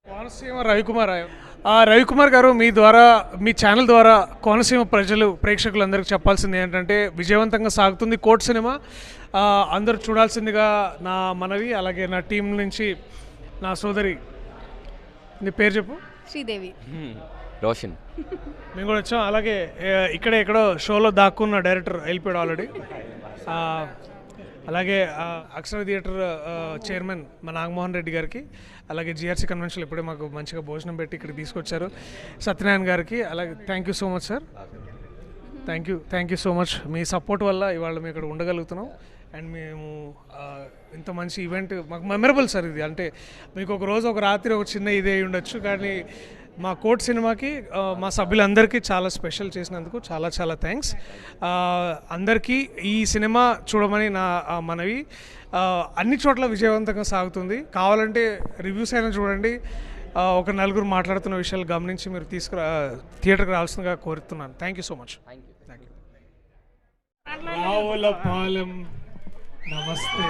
కోనసీమ రవికుమార్ గారు, మీ ద్వారా, మీ ఛానల్ ద్వారా కోనసీమ ప్రేక్షకులందరికీ చెప్పాల్సింది ఏంటంటే, విజయవంతంగా సాగుతుంది కోర్ట్ సినిమా. అందరూ చూడాల్సిందిగా నా మనవి. అలాగే నా టీం నుంచి నా సోదరి, నీ పేరు చెప్పు. శ్రీదేవి. రోషన్. మేము కూడా వచ్చాం. అలాగే ఇక్కడే ఎక్కడో షోలో దాక్కున్న డైరెక్టర్ వెళ్ళిపోయాడు ఆల్రెడీ. అలాగే అక్షర థియేటర్ చైర్మన్ మా నాగమోహన్ రెడ్డి గారికి, అలాగే జిఆర్సీ కన్వెన్షన్ ఇప్పుడే మాకు మంచిగా భోజనం పెట్టి ఇక్కడికి తీసుకొచ్చారు సత్యనారాయణ గారికి. అలాగే thank you so much sir. Thank you so much. Me support వల్ల ఇవాళ మేము ఇక్కడ ఉండగలుగుతున్నాం. అండ్ మేము ఇంత మంచి ఈవెంట్ మాకు మెమరబుల్ సార్ ఇది. అంటే మీకు ఒక రోజు ఒక రాత్రి ఒక చిన్న ఇదే ఉండొచ్చు, కానీ మా కోర్ట్ సినిమాకి మా సభ్యులందరికీ చాలా స్పెషల్ చేసినందుకు చాలా చాలా థ్యాంక్స్. అందరికీ ఈ సినిమా చూడమని నా మనవి. అన్ని చోట్ల విజయవంతంగా సాగుతుంది. కావాలంటే రివ్యూస్ అయినా చూడండి. ఒక నలుగురు మాట్లాడుతున్న విషయాలు గమనించి మీరు థియేటర్కి రావాల్సిందిగా కోరుతున్నాను. Thank you so much. Ravulapalem నమస్తే.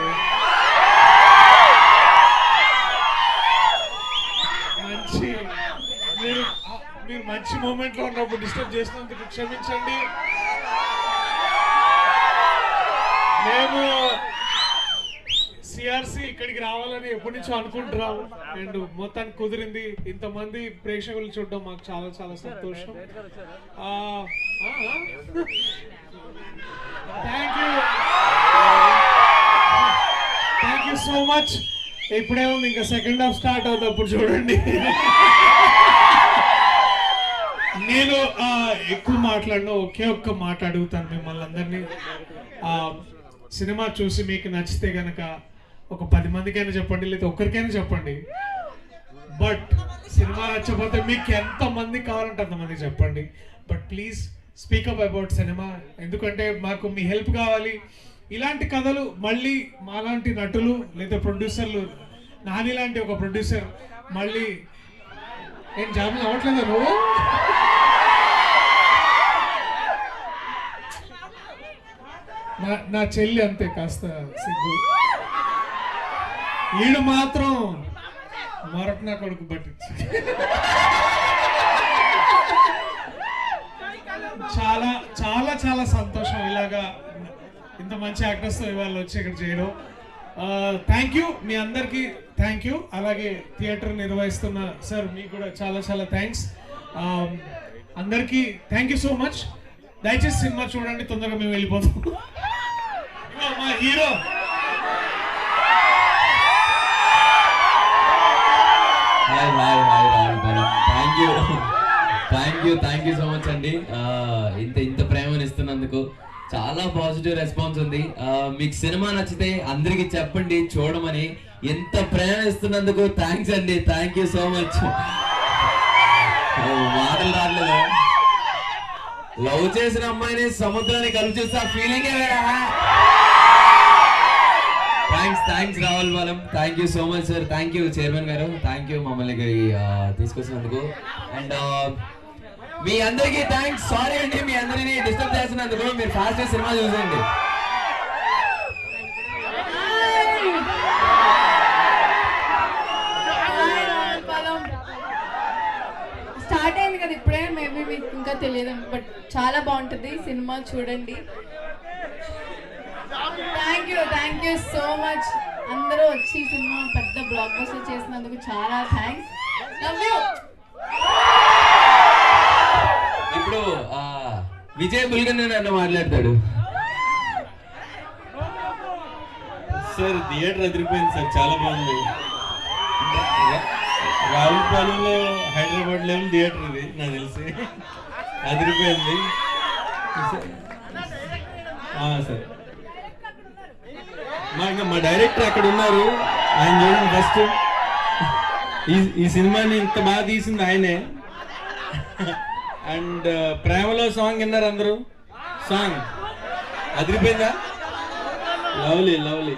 మీరు మంచి మూమెంట్లో ఉన్నప్పుడు డిస్టర్బ్ చేసినందుకు క్షమించండి. మేము సిఆర్సి ఇక్కడికి రావాలని ఎప్పటి నుంచో అనుకుంటున్నాము. అండ్ మొత్తానికి కుదిరింది. ఇంతమంది ప్రేక్షకులు చూడడం మాకు చాలా చాలా సంతోషం. Thank you so much. ఇప్పుడేముంది, ఇంకా సెకండ్ హాఫ్ స్టార్ట్ అవుతుంది, అప్పుడు చూడండి. నేను ఎక్కువ మాట్లాడిన ఒకే ఒక్క మాట అడుగుతాను మిమ్మల్ని అందరినీ. సినిమా చూసి మీకు నచ్చితే కనుక ఒక 10 మందికైనా చెప్పండి, లేదా ఒక్కరికైనా చెప్పండి. బట్ సినిమా నచ్చకపోతే మీకు ఎంతమంది కావాలంటే అంతమంది చెప్పండి. But please speak up about cinema. ఎందుకంటే మాకు మీ హెల్ప్ కావాలి. ఇలాంటి కథలు మళ్ళీ మాలాంటి నటులు లేదా ప్రొడ్యూసర్లు, నాని లాంటి ఒక ప్రొడ్యూసర్ మళ్ళీ ఏం జాబ్ అవ్వట్లేదా నువ్వు? నా చెల్లి అంతే, కాస్త సిగ్గు. ఈడు మాత్రం మరొక నా కొడుకు పట్టించి చాలా చాలా చాలా సంతోషం ఇలాగా ఇంత మంచి యాక్టర్స్తో ఇవాళ వచ్చి ఇక్కడ చేయడం. థ్యాంక్ యూ మీ అందరికీ. Thank you. అలాగే థియేటర్ నిర్వహిస్తున్న సార్ మీకు కూడా చాలా చాలా థ్యాంక్స్. అందరికీ థ్యాంక్ యూ సో మచ్. దయచేసి సినిమా చూడండి, తొందరగా మేము వెళ్ళిపోతాం. మా hero thank you so much అండి. ఇంత ప్రేమను ఇస్తున్నందుకు చాలా పాజిటివ్ రెస్పాన్స్ ఉంది. మీకు సినిమా నచ్చితే అందరికి చెప్పండి చూడమని. ఎంత ప్రేమ ఇస్తున్నందుకు థ్యాంక్స్ అండి. Thank you so much. మాటలు రాలేదు. లవ్ చేసిన అమ్మాయిని సముద్రాన్ని కలిసి చూస్తే ఆ ఫీలింగే వేరా. Thanks Ravulapalem. Thank you so much sir. Thank you chairman గారు. థ్యాంక్ యూ మమ్మల్ని తీసుకొచ్చినందుకు. అండ్ మీ అందరికీ థ్యాంక్స్. సారీ అండి మీ అందరినీ డిస్టర్బ్ చేసినందుకు. మీరు ఫాస్ట్ సినిమా చూసేయండి. స్టార్ట్ అయింది కదా ఇప్పుడే, మేబీ మీకు ఇంకా తెలియదు, బట్ చాలా బాగుంటుంది సినిమా, చూడండి. Thank you so much. అందరూ వచ్చి సినిమా పెద్ద బ్లాక్ బస్టర్ చేసినందుకు చాలా థ్యాంక్స్. Love you. ఇప్పుడు విజయ్ బుల్గన్ నన్ను మాట్లాడతాడు. సార్ థియేటర్ అదిరిపోయింది సార్, చాలా బాగుంది. రావులపాలెంలో హైదరాబాద్ లెవెల్ థియేటర్ ఇది నాకు తెలిసి, అదిరిపోయింది సార్. మా డైరెక్టర్ అక్కడ ఉన్నారు, ఆయన చూడండి. ఫస్ట్ ఈ సినిమాని ఇంత బాగా తీసింది ఆయనే. అండ్ ప్రేమలో సాంగ్ విన్నారు అందరూ? సాంగ్ అదిరిపోయిందా? Lovely lovely.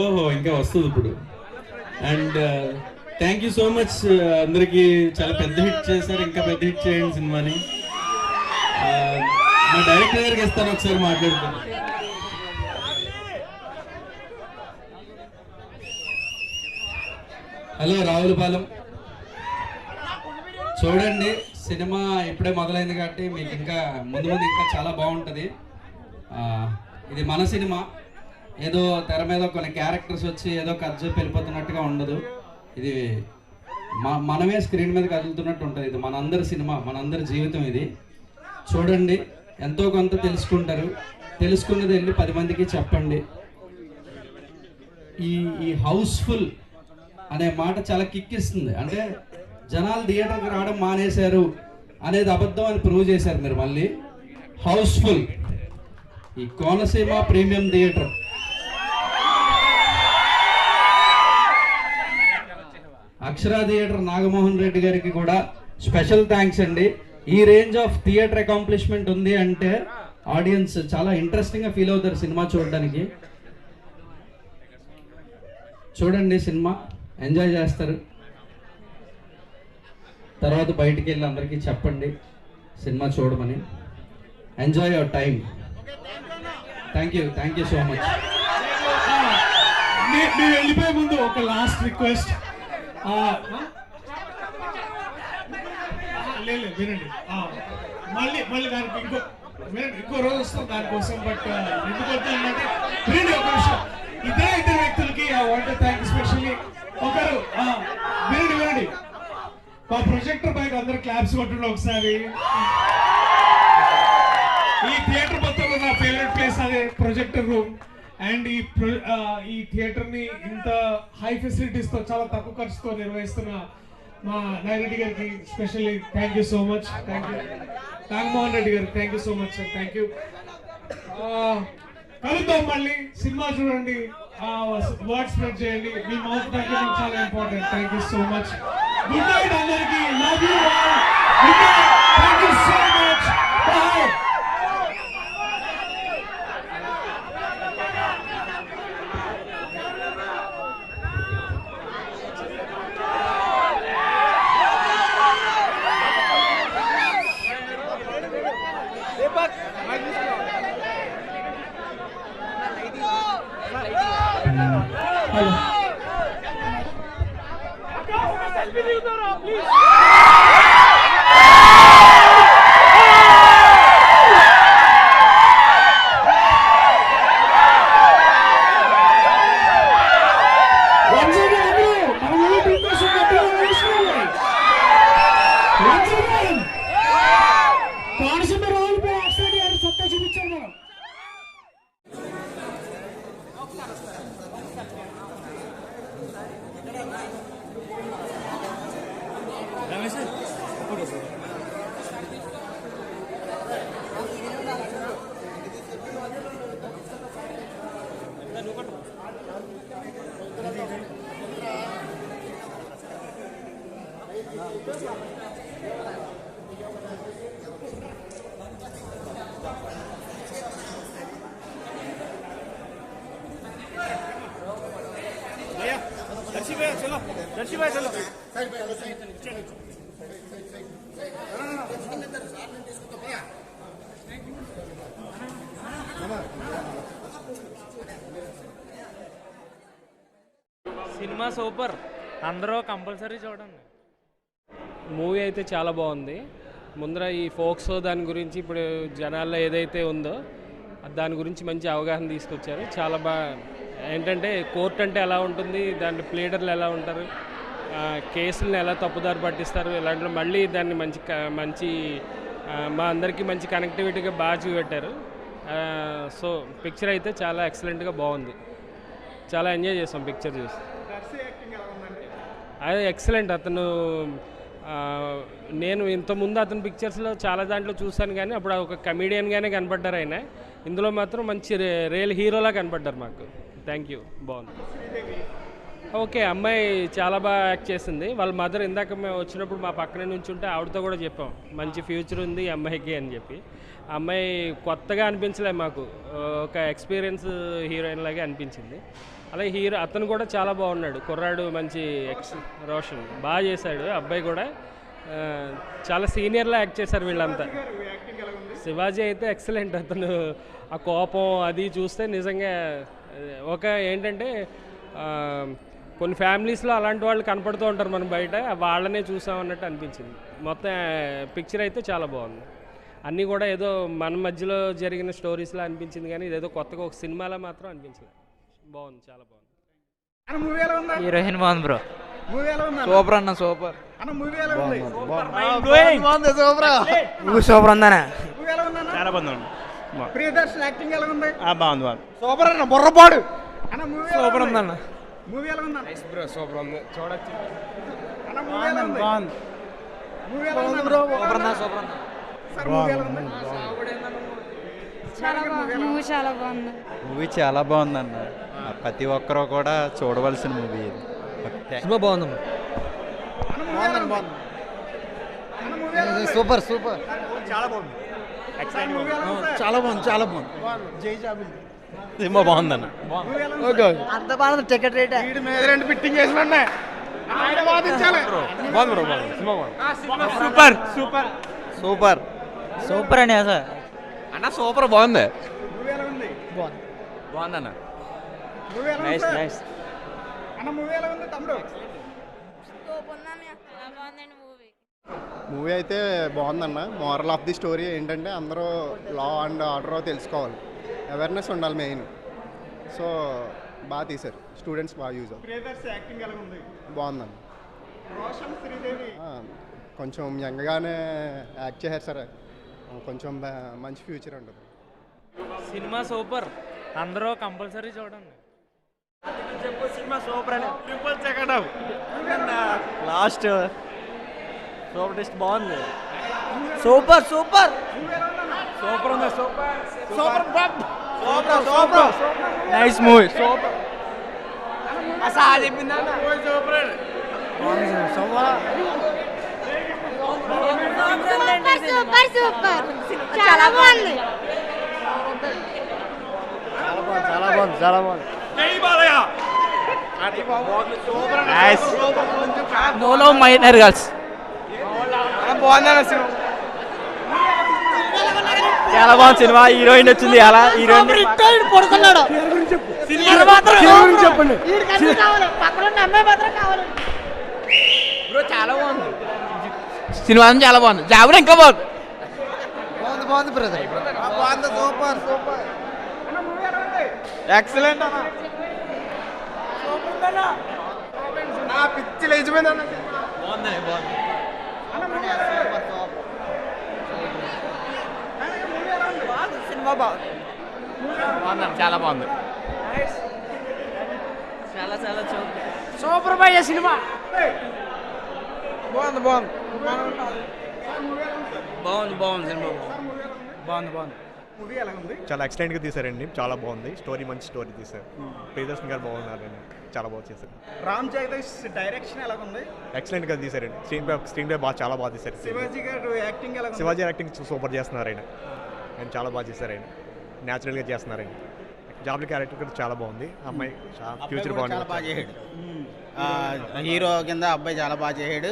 ఓహో ఇంకా వస్తుంది ఇప్పుడు. And thank you so much అందరికి. చాలా పెద్ద హిట్ చేశారు, ఇంకా పెద్ద హిట్ చేయండి సినిమాని. మా డైరెక్టర్ గారికి ఇస్తాను, ఒకసారి మాట్లాడుతాను. హలో రావులపాలెం, చూడండి సినిమా ఇప్పుడే మొదలైంది కాబట్టి మీకు ఇంకా ముందు ముందు ఇంకా చాలా బాగుంటుంది. ఇది మన సినిమా, ఏదో తెర మీద కొన్ని క్యారెక్టర్స్ వచ్చి ఏదో కథ చెప్పి వెళ్ళిపోతున్నట్టుగా ఉండదు. ఇది మనమే స్క్రీన్ మీద కదులుతున్నట్టు ఉంటుంది. ఇది మనందరి సినిమా, మనందరి జీవితం. ఇది చూడండి, ఎంతో కొంత తెలుసుకుంటారు. తెలుసుకున్నది వెళ్ళి 10 మందికి చెప్పండి. ఈ హౌస్ఫుల్ అనే మాట చాలా కిక్కిస్తుంది. అంటే జనాలు థియేటర్కి రావడం మానేశారు అనేది అబద్ధం అని ప్రూవ్ చేశారు మీరు. మళ్ళీ హౌస్ఫుల్, ఈ కోనసీమ ప్రీమియం థియేటర్. అక్షరా థియేటర్ నాగమోహన్ రెడ్డి గారికి కూడా స్పెషల్ థ్యాంక్స్ అండి. ఈ రేంజ్ ఆఫ్ థియేటర్ అకాంప్లిష్మెంట్ ఉంది అంటే ఆడియన్స్ చాలా ఇంట్రెస్టింగ్గా ఫీల్ అవుతారు సినిమా చూడడానికి. చూడండి, సినిమా ఎంజాయ్ చేస్తారు. తర్వాత బయటికి వెళ్ళి అందరికీ చెప్పండి సినిమా చూడమని. Enjoy your time. Thank you so much. మీరు వెళ్ళిపోయే ముందు ఒక లాస్ట్ రిక్వెస్ట్. లేదు వినండి, మళ్ళీ దానికి ఇంకో రోజు వస్తాం దానికోసం. బట్ ఎందుకు వద్దామంటే వినండి ఒక విషయం. ఇద్దరు వ్యక్తులకి I want to thank specially. ఒకరు వినండి, మా ప్రొజెక్టర్ పైకి అందరు క్లాప్స్ కొట్టండి ఒకసారి. ఈ థియేటర్ మొత్తంలో నా ఫేవరెట్ ప్లేస్ అదే ప్రొజెక్టర్ రూమ్. అండ్ ఈ థియేటర్ ని ఇంత హై ఫెసిలిటీస్ తో చాలా తక్కువ ఖర్చుతో నిర్వహిస్తున్న మా నాగిరెడ్డి గారికి specially thank you so much. Thank you Nagamohan Reddy గారికి thank you so much sir. Thank you. కలుద్దాం మళ్ళీ. సినిమా చూడండి, వర్డ్ స్ప్రెడ్ చేయండి. మీ మౌత్ టాకింగ్ చాలా important. Thank you so much. Good night అందరికి. Love you all. Good night. Thank you so much. Bye. Darshi भाई चलो సినిమా సూపర్, అందరూ కంపల్సరీ చూడండి. మూవీ అయితే చాలా బాగుంది. ముందర ఈ ఫోక్స్ దాని గురించి ఇప్పుడు జనాల్లో ఏదైతే ఉందో దాని గురించి మంచి అవగాహన తీసుకొచ్చారు. చాలా బాగా ఏంటంటే కోర్టు అంటే ఎలా ఉంటుంది, దాంట్లో ప్లేడర్లు ఎలా ఉంటారు, కేసులను ఎలా తప్పుదారి పట్టిస్తారు, ఇలాంటి మళ్ళీ దాన్ని మంచి మా అందరికీ మంచి కనెక్టివిటీగా బాగా చూపెట్టారు. సో పిక్చర్ అయితే చాలా ఎక్సలెంట్గా బాగుంది. చాలా ఎంజాయ్ చేసాం పిక్చర్ చూసి. అదే ఎక్సలెంట్. అతను నేను ఇంతకుముందు అతని పిక్చర్స్లో చాలా దాంట్లో చూశాను, కానీ అప్పుడు ఒక కమీడియన్గానే కనపడ్డారు ఆయన. ఇందులో మాత్రం మంచి రియల్ హీరోలా కనపడ్డారు మాకు. థ్యాంక్ యూ, బాగుంది. ఓకే, అమ్మాయి చాలా బాగా యాక్ట్ చేసింది. వాళ్ళ మదర్ ఇందాక మేము వచ్చినప్పుడు మా పక్కనే నుంచి ఉంటే ఆవిడతో కూడా చెప్పాం మంచి ఫ్యూచర్ ఉంది ఈ అమ్మాయికి అని చెప్పి. ఆ అమ్మాయి కొత్తగా అనిపించలే మాకు, ఒక ఎక్స్పీరియన్స్ హీరోయిన్ లాగే అనిపించింది. అలాగే అతను కూడా చాలా బాగున్నాడు, కుర్రాడు మంచి రోషన్ బాగా చేశాడు. అబ్బాయి కూడా చాలా సీనియర్లా యాక్ట్ చేశారు వీళ్ళంతా. శివాజీ అయితే ఎక్సలెంట్. అతను ఆ కోపం అది చూస్తే నిజంగా ఒక ఏంటంటే కొన్ని ఫ్యామిలీస్లో అలాంటి వాళ్ళు కనపడుతూ ఉంటారు మనం బయట, వాళ్ళనే చూసామన్నట్టు అనిపించింది. మొత్తం పిక్చర్ అయితే చాలా బాగుంది. అన్నీ కూడా ఏదో మన మధ్యలో జరిగిన స్టోరీస్లా అనిపించింది, కానీ ఇదేదో కొత్తగా ఒక సినిమాలో మాత్రం అనిపించలేదు. బాగుంది, చాలా బాగుంది. హీరోయిన్ బాగుంది బ్రో. సూపర్ అన్న, సూపర్. సూపర్ ఉందనా? చాలా బాగుంది. ప్రియదర్శన్ యాక్టింగ్ ఎలా ఉంది? బాగుంది. సూపర్ అన్న, బుర్రపాడు అన్న. మూవీ సూపర్ ఉందన్న. మూవీ ఎలా ఉంది? సూపర్ ఉంది, చూడొచ్చు. అన్న మూవీ ఎలా ఉంది? బాగుంది. మూవీ ఎలా ఉంది బ్రో? సూపర్ అన్న, సూపర్ అన్న. సార్ మూవీ ఎలా ఉంది? చాలా బాగుంది. మూవీ చాలా బాగుంది. మూవీ చాలా బాగుందన్న. ప్రతి ఒక్కరూ కూడా చూడవలసిన మూవీ ఇది. సినిమా బాగుందమ్మా. Super super. చాలా బాగుంది. చాలా బాగుంది, చాలా బాగుంది. జై జాబిల్ సినిమా బాగుందన్న. అంత బాగుంది. టికెట్ రేట్ రెండు ఫిట్టింగ్ చేసిన వాదించాలి. సూపర్ సూపర్ సూపర్ సూపర్ అండి అసలు అన్న, సూపర్ బాగుంది. మూవీ ఎలా ఉంది? బాగుందన్న. మూవీ ఎలా ఉంది సార్? అన్న మూవీ ఎలా ఉంది తమ్ముడు? మూవీ అయితే బాగుందన్న. మోరల్ ఆఫ్ ది స్టోరీ ఏంటంటే అందరూ లా అండ్ ఆర్డర్ తెలుసుకోవాలి, అవేర్నెస్ ఉండాలి మెయిన్. సో బాగా తీశారు, స్టూడెంట్స్ బాగా యూజ్ అవుతుంది. ప్రియదర్శన్ యాక్టింగ్ ఎలా ఉంది? బాగుందన్న. రోషన్, శ్రీదేవి కొంచెం యంగ్గానే యాక్ట్ చేశారు సార్, కొంచెం మంచి ఫ్యూచర్ ఉంటుంది. సినిమా సూపర్, అందరూ కంపల్సరీ చూడండి. సినిమా సూపర్ అని triple second last super test బాగుంది. సూపర్ సూపర్ సూపర్ ఉంది. Super super Bob. Super nice movie. Super అసలు చెప్పిందా? సూపర్ సూపర్ సూపర్ చాలా బాగుంది. చాలా బాగుంది, చాలా బాగుంది. జై Balayya. No love minor girls. బాగుందన్న సినిమా. చాలా బాగుంది సినిమా. హీరోయిన్ వచ్చింది, అలా హీరోయిన్ పడుకున్నాడు. చెప్పండి. చాలా బాగుంది సినిమా చాలా బాగుంది. జాబులు ఇంకా బాగుంది. బాగుంది బాగుంది బ్రదర్. బాగుంది. Super super. అన్న మూవీ ఎలా ఉంది? ఎక్సలెంట్ అన్న. నా పిచ్చి లేచిపోయింది అన్న. బాగుంది, బాగుంది. అన్న మూవీ ఎలా ఉంది? మూవీ ఎలా ఉంది? సినిమా బాగుంది, చాలా బాగుంది. చాలా చాలా సూపర్ బాయ్ సినిమా. బాగుంది బాగుంది బాగుంది బాగుంది సినిమా బాగుంది బాగుంది. మూవీ ఎలా ఉంది? చాలా ఎక్సలెంట్గా తీశారండి, చాలా బాగుంది. స్టోరీ మంచి స్టోరీ తీశారు. ప్రియదర్శన్ గారు బాగున్నారండి, చాలా బాగా చేశారు. రామ్ జగదీష్ డైరెక్షన్ ఎలా ఉంది? ఎక్సలెంట్గా తీశారండి. స్క్రీన్ ప్లే బాగా చాలా బాగా తీశారు. శివాజీ గారు యాక్టింగ్ ఎలా ఉంది? శివాజీ యాక్టింగ్ సూపర్ చేస్తున్నారు ఆయన చాలా బాగా చేశారు. ఆయన న్యాచురల్గా చేస్తున్నారు. ఆయన జాబ్లీ క్యారెక్టర్ కూడా చాలా బాగుంది. అమ్మాయి ఫ్యూచర్ బాగుంది. హీరో కింద అబ్బాయి చాలా బాగా చేశాడు.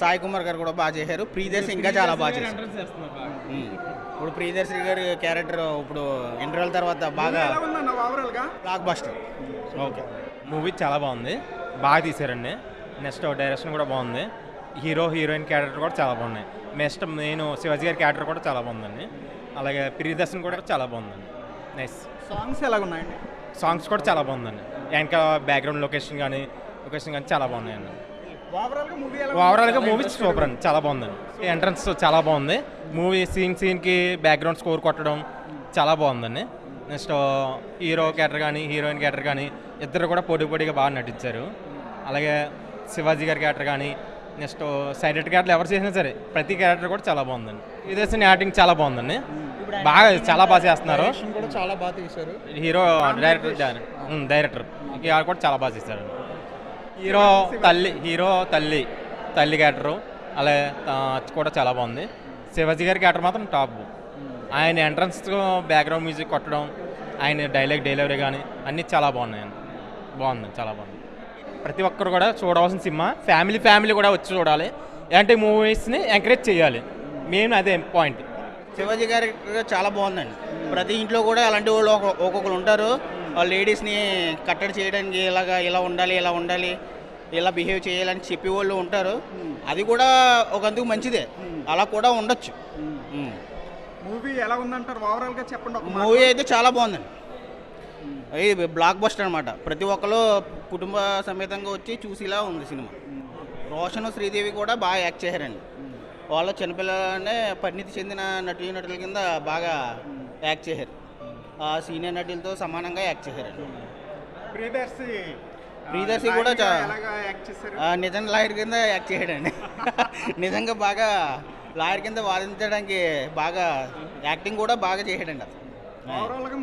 సాయి కుమార్ గారు కూడా బాగా చేశారు. ప్రియదర్శి ఇంకా చాలా బాగా చేశారు. ఇప్పుడు ప్రియదర్శి గారి క్యారెక్టర్ ఇప్పుడు ఇంటర్వెల్ తర్వాత బాగా ఎలా ఉందన్న ఓవరాల్ గా? Block buster. ఓకే, మూవీ చాలా బాగుంది, బాగా తీశారండి. నెక్స్ట్ డైరెక్షన్ కూడా బాగుంది. హీరోయిన్ క్యారెక్టర్ కూడా చాలా బాగున్నాయి. నెక్స్ట్ నేను శివాజీ గారి క్యారెక్టర్ కూడా చాలా బాగుందండి. అలాగే ప్రియదర్శన్ కూడా చాలా బాగుందండి. నైస్. సాంగ్స్ ఎలా ఉన్నాయండి? సాంగ్స్ కూడా చాలా బాగుందండి. ఇంకా బ్యాక్గ్రౌండ్ లొకేషన్ కానీ చాలా బాగున్నాయండి. ఓవరాల్ గా మూవీ ఎలా ఉంది? ఓవరాల్గా మూవీ సూపర్ అండి, చాలా బాగుందండి. ఎంట్రన్స్ చాలా బాగుంది. మూవీ సీన్కి బ్యాక్గ్రౌండ్ స్కోర్ కొట్టడం చాలా బాగుందండి. నెక్స్ట్ హీరో క్యారెక్టర్ కానీ హీరోయిన్ క్యారెక్టర్ కానీ ఇద్దరు కూడా పోటీగా బాగా నటించారు. అలాగే శివాజీ గారి క్యారెక్టర్ కానీ నెక్స్ట్ సైడ్ క్యారెక్టర్ ఎవరు చేసినా సరే ప్రతి క్యారెక్టర్ కూడా చాలా బాగుందండి. విదేశీ యాక్టింగ్ చాలా బాగుందండి, చాలా బాగా చేస్తున్నారు. కూడా చాలా బాగా తీశారు. హీరో డైరెక్టర్ కూడా చాలా బాగా చేశారు. హీరో తల్లి క్యారెక్టరు అలా కూడా చాలా బాగుంది. శివాజీ గారి క్యారెక్టర్ మాత్రం టాప్. ఆయన ఎంట్రన్స్ బ్యాక్గ్రౌండ్ మ్యూజిక్ కొట్టడం, ఆయన డెలివరీ కానీ అన్నీ చాలా బాగున్నాయి. చాలా బాగుంది. ప్రతి ఒక్కరు కూడా చూడవలసిన సినిమా. ఫ్యామిలీ కూడా వచ్చి చూడాలి. ఇలాంటి మూవీస్ని ఎంకరేజ్ చేయాలి. మెయిన్ అదే పాయింట్. శివాజీ గారి చాలా బాగుందండి. ప్రతి ఇంట్లో కూడా అలాంటి వాళ్ళు ఒక్కొక్కరు ఉంటారు. లేడీస్ని కట్టడి చేయడానికి ఇలా ఉండాలి ఇలా బిహేవ్ చేయాలని చెప్పేవాళ్ళు ఉంటారు. అది కూడా ఒకందుకు మంచిదే, అలా కూడా ఉండొచ్చు. మూవీ ఎలా ఉందంటారు ఓవరాల్గా చెప్పండి. మూవీ అయితే చాలా బాగుందండి. ఇది బ్లాక్ బస్టర్ అనమాట. ప్రతి ఒక్కరు కుటుంబ సమేతంగా వచ్చి చూసేలా ఉంది సినిమా. రోషన్ శ్రీదేవి కూడా బాగా యాక్ట్ చేశారండి. వాళ్ళు చిన్నపిల్లలనే పరిణితి చెందిన నటుల కింద బాగా యాక్ట్ చేశారు. సీనియర్ నటులతో సమానంగా యాక్ట్ చేశారండి. ప్రియదర్శి కూడా నిజం లాయర్ కింద యాక్ట్ చేయడండి. నిజంగా బాగా లాయర్ కింద వాదించడానికి బాగా యాక్టింగ్ కూడా బాగా చేయడండి.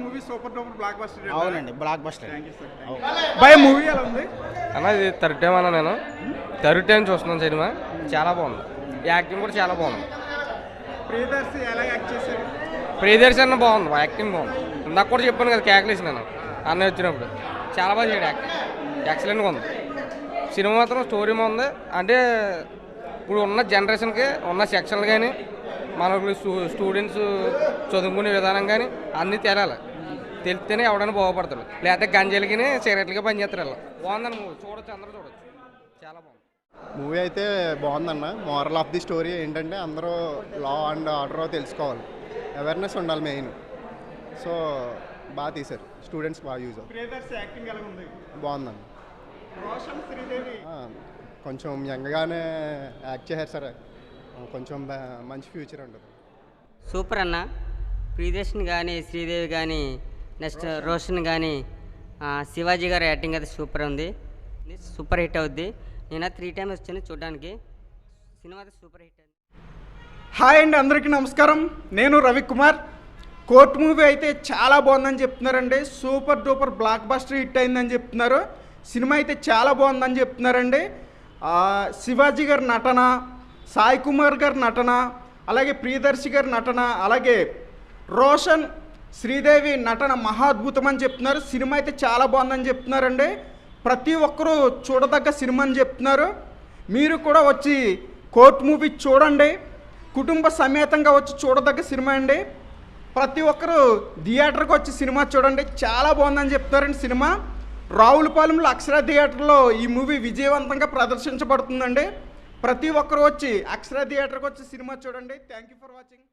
Movie super duper blockbuster. అవునండి, బ్లాక్ బస్టర్. మూవీ ఎలా ఉంది అన్న? ఇది థర్డ్ టైం అన్న, నేను థర్డ్ టైం చూస్తున్నాను సినిమా. చాలా బాగుంది. యాక్టింగ్ కూడా చాలా బాగుంది. ప్రియదర్శి ఎలా యాక్ట్ చేశారు? ప్రియదర్శి అన్న బాగుంది, యాక్టింగ్ బాగుంది. నాకు కూడా చెప్పాను కదా కేకలేసి నేను అన్న వచ్చినప్పుడు. చాలా బాగా చేయడు యాక్టింగ్, ఎక్సలెంట్గా ఉంది. సినిమా మాత్రం స్టోరీ బాగుంది. అంటే ఇప్పుడు ఉన్న జనరేషన్కి ఉన్న సెక్షన్లు కానీ మనకు స్టూడెంట్స్ చదువుకునే విధానం కానీ అన్నీ తేలాలి. తెలిస్తేనే ఎవడైనా బాగుపడతాడు. లేకపోతే గంజాలకి సిగరెట్లకి పనిచేస్తారు. అలా బాగుందని మూవీ చూడొచ్చు, అందరూ చూడొచ్చు. చాలా బాగుంది. మూవీ అయితే బాగుందన్న. మోరల్ ఆఫ్ ది స్టోరీ ఏంటంటే అందరూ లా అండ్ ఆర్డర్ తెలుసుకోవాలి. అవేర్నెస్ ఉండాలి మెయిన్. సో బాగా తీశారు. స్టూడెంట్స్ బాగా యూజ్ అవుతుంది. బాగుందన్న. కొంచెం యంగ్గానే యాక్ట్ చేశారు సరే. కొంచెం మంచి ఫ్యూచర్ ఉంటుంది. సూపర్ అన్న. ప్రియదర్శిని కానీ, శ్రీదేవి కానీ, నెక్స్ట్ రోషన్ కానీ, శివాజీ గారి యాక్టింగ్ అయితే సూపర్ ఉంది. సూపర్ హిట్ అవుద్ది. నేను 3 times వచ్చాను చూడడానికి. సినిమా అయితే సూపర్ హిట్ అయింది. హాయ్ అండి, అందరికీ నమస్కారం. నేను రవికుమార్. కోర్ట్ మూవీ అయితే చాలా బాగుందని చెప్తున్నారండి. Super duper block buster hit అయిందని చెప్తున్నారు. సినిమా అయితే చాలా బాగుందని చెప్తున్నారండి. శివాజీ గారి నటన, సాయి కుమార్ గారి నటన, అలాగే ప్రియదర్శి గారి నటన, అలాగే రోషన్ శ్రీదేవి నటన మహాద్భుతం అని చెప్తున్నారు. సినిమా అయితే చాలా బాగుందని చెప్తున్నారండి. ప్రతి ఒక్కరూ చూడదగ్గ సినిమా అని చెప్తున్నారు. మీరు కూడా వచ్చి కోర్ట్ మూవీ చూడండి. కుటుంబ సమేతంగా వచ్చి చూడదగ్గ సినిమా అండి. ప్రతి ఒక్కరూ థియేటర్కి వచ్చి సినిమా చూడండి. చాలా బాగుందని చెప్తున్నారండి. సినిమా రావులపాలెంలో అక్షర థియేటర్లో ఈ మూవీ విజయవంతంగా ప్రదర్శించబడుతుందండి. ప్రతి ఒక్కరు వచ్చి అక్షర థియేటర్కి వచ్చి సినిమా చూడండి. Thank you for watching.